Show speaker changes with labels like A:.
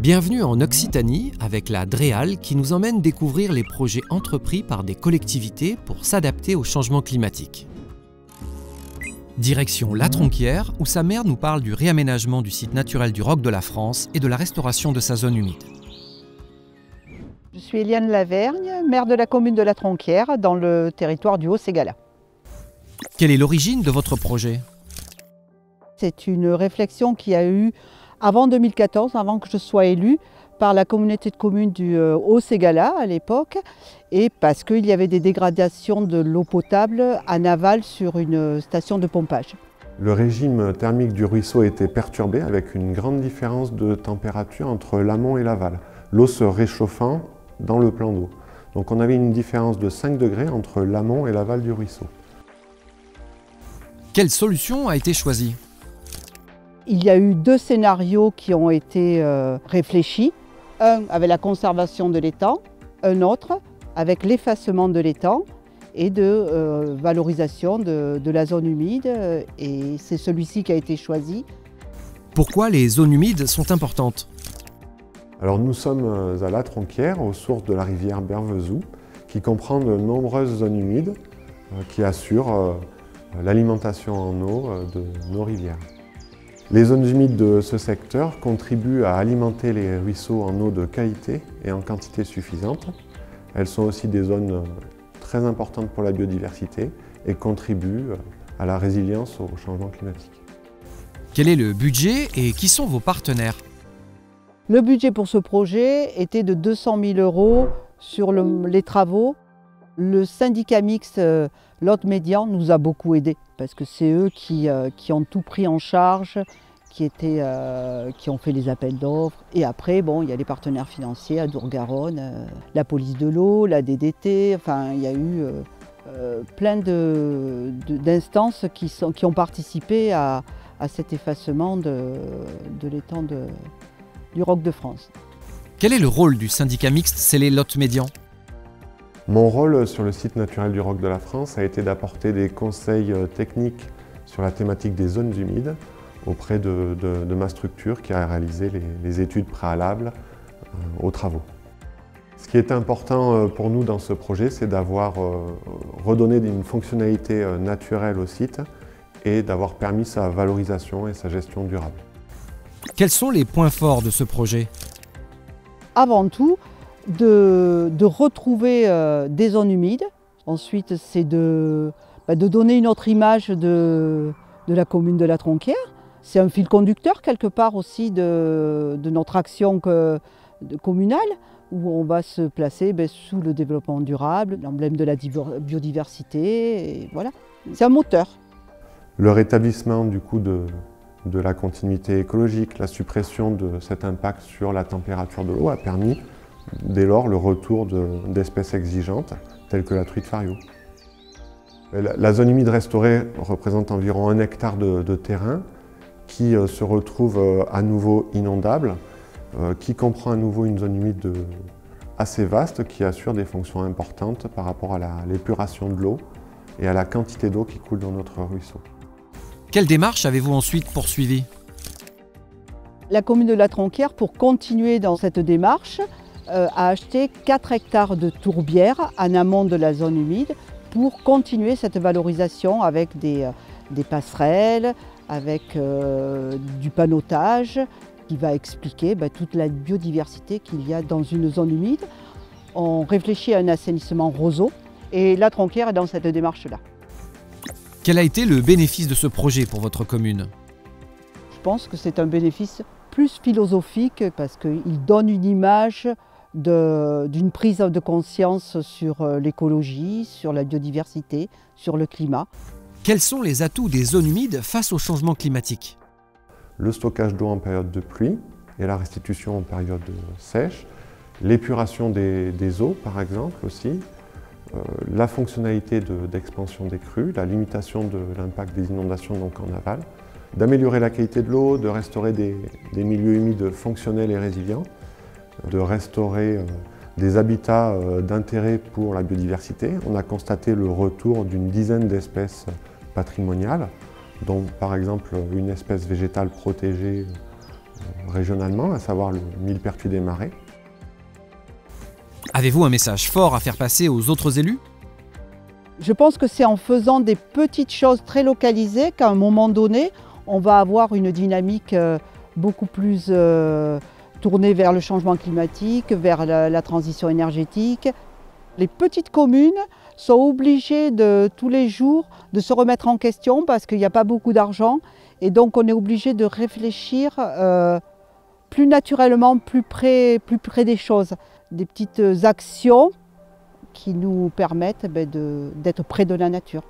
A: Bienvenue en Occitanie avec la DREAL qui nous emmène découvrir les projets entrepris par des collectivités pour s'adapter au changement climatique. Direction La Tronquière où sa maire nous parle du réaménagement du site naturel du Roc de la France et de la restauration de sa zone humide.
B: Je suis Eliane Lavergne, maire de la commune de La Tronquière dans le territoire du Haut-Ségala.
A: Quelle est l'origine de votre projet ?
B: C'est une réflexion qui a eu avant 2014, avant que je sois élue, par la communauté de communes du Haut-Ségala à l'époque, et parce qu'il y avait des dégradations de l'eau potable en aval sur une station de pompage.
C: Le régime thermique du ruisseau était perturbé avec une grande différence de température entre l'amont et l'aval, l'eau se réchauffant dans le plan d'eau. Donc on avait une différence de 5 degrés entre l'amont et l'aval du ruisseau.
A: Quelle solution a été choisie ?
B: Il y a eu deux scénarios qui ont été réfléchis. Un avec la conservation de l'étang, un autre avec l'effacement de l'étang et de valorisation de la zone humide. Et c'est celui-ci qui a été choisi.
A: Pourquoi les zones humides sont importantes ?
C: Alors nous sommes à La Tronquière, aux sources de la rivière Bervezou, qui comprend de nombreuses zones humides qui assurent l'alimentation en eau de nos rivières. Les zones humides de ce secteur contribuent à alimenter les ruisseaux en eau de qualité et en quantité suffisante. Elles sont aussi des zones très importantes pour la biodiversité et contribuent à la résilience au changement climatique.
A: Quel est le budget et qui sont vos partenaires ?
B: Le budget pour ce projet était de 200 000 € sur les travaux. Le syndicat mixte Lot Médian nous a beaucoup aidés parce que c'est eux qui ont tout pris en charge, qui ont fait les appels d'offres. Et après, bon, il y a les partenaires financiers, Adour-Garonne, la police de l'eau, la DDT, enfin, il y a eu plein d'instances qui ont participé à cet effacement de l'étang du Roc de France.
A: Quel est le rôle du syndicat mixte scellé Lot Médian ?
C: Mon rôle sur le site naturel du Roc de la France a été d'apporter des conseils techniques sur la thématique des zones humides auprès de ma structure qui a réalisé les études préalables aux travaux. Ce qui est important pour nous dans ce projet, c'est d'avoir redonné une fonctionnalité naturelle au site et d'avoir permis sa valorisation et sa gestion durable.
A: Quels sont les points forts de ce projet ?
B: Avant tout, de retrouver des zones humides. Ensuite, c'est de donner une autre image de la commune de La Tronquière. C'est un fil conducteur quelque part aussi de notre action communale où on va se placer sous le développement durable, l'emblème de la biodiversité. Et voilà. C'est un moteur. Le
C: rétablissement du coup de la continuité écologique, la suppression de cet impact sur la température de l'eau a permis dès lors le retour d'espèces exigeantes telles que la truite fario. La zone humide restaurée représente environ 1 hectare de terrain qui se retrouve à nouveau inondable, qui comprend à nouveau une zone humide assez vaste qui assure des fonctions importantes par rapport à l'épuration de l'eau et à la quantité d'eau qui coule dans notre ruisseau.
A: Quelle démarche avez-vous ensuite poursuivie ?
B: La commune de La Tronquière, pour continuer dans cette démarche, a acheté 4 hectares de tourbières en amont de la zone humide pour continuer cette valorisation avec des passerelles, avec du panotage qui va expliquer toute la biodiversité qu'il y a dans une zone humide. On réfléchit à un assainissement roseau et La Tronquière est dans cette démarche-là.
A: Quel a été le bénéfice de ce projet pour votre commune ?
B: Je pense que c'est un bénéfice plus philosophique parce qu'il donne une image d'une prise de conscience sur l'écologie, sur la biodiversité, sur le climat.
A: Quels sont les atouts des zones humides face au changement climatique ?
C: Le stockage d'eau en période de pluie et la restitution en période sèche, l'épuration des eaux par exemple aussi, la fonctionnalité d'expansion des crues, la limitation de l'impact des inondations donc en aval, d'améliorer la qualité de l'eau, de restaurer des milieux humides fonctionnels et résilients, de restaurer des habitats d'intérêt pour la biodiversité. On a constaté le retour d'une dizaine d'espèces patrimoniales, dont par exemple une espèce végétale protégée régionalement, à savoir le millepertuis des marais.
A: Avez-vous un message fort à faire passer aux autres élus?
B: Je pense que c'est en faisant des petites choses très localisées qu'à un moment donné, on va avoir une dynamique beaucoup plus tournée vers le changement climatique, vers la transition énergétique. Les petites communes sont obligées tous les jours de se remettre en question parce qu'il n'y a pas beaucoup d'argent et donc on est obligé de réfléchir plus naturellement, plus près des choses. Des petites actions qui nous permettent d'être près de la nature.